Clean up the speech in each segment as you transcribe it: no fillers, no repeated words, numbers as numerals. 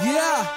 Yeah,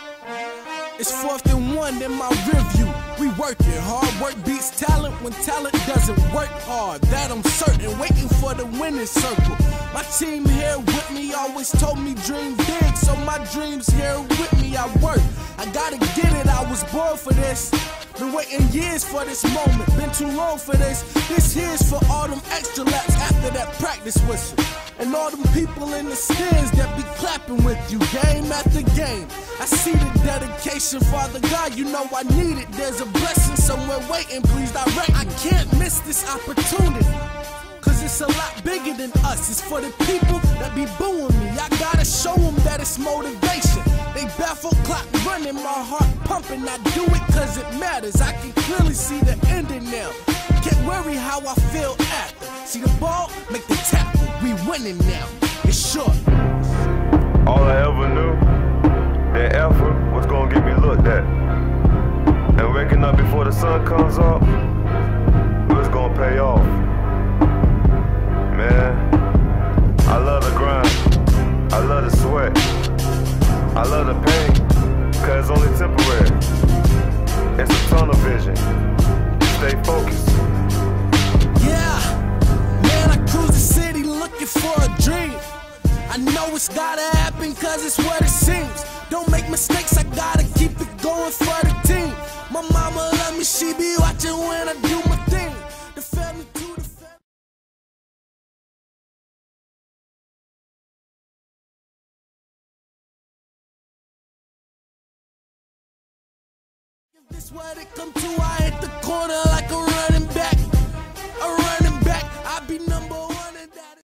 it's 4th and 1 in my review. We working hard, work beats talent when talent doesn't work hard. That I'm certain, waiting for the winning circle. My team here with me always told me dream big, so my dreams here with me. I work, I gotta get it, I was born for this. Been waiting years for this moment, been too long for this. This here's for all them extra laps after that practice whistle. And all them people in the stands that be clapping with you game after game. I see the dedication, Father God, you know I need it. There's a blessing somewhere waiting, please direct. I can't miss this opportunity, cause it's a lot bigger than us. It's for the people that be booing me. I gotta show them that it's motivation. They baffled clock running, my heart pumping. I do it cause it matters. I can clearly see the ending now. Can't worry how I feel after. See the ball, make the tackle. We winning now, it's short. All I ever knew, that effort was gonna get me looked at. And waking up before the sun comes up, it was gonna pay off. Man, I love the grind, I love the sweat, I love the pain, cause it's only temporary. It's a tunnel vision, stay focused. Yeah, man, I cruise the city looking for a dream. I know it's gotta happen cause it's what it seems. Don't make mistakes, I gotta keep it going for the team. My mama love me, she be watching when I do my thing. The family to the family. If this what it come to, I hit the corner like a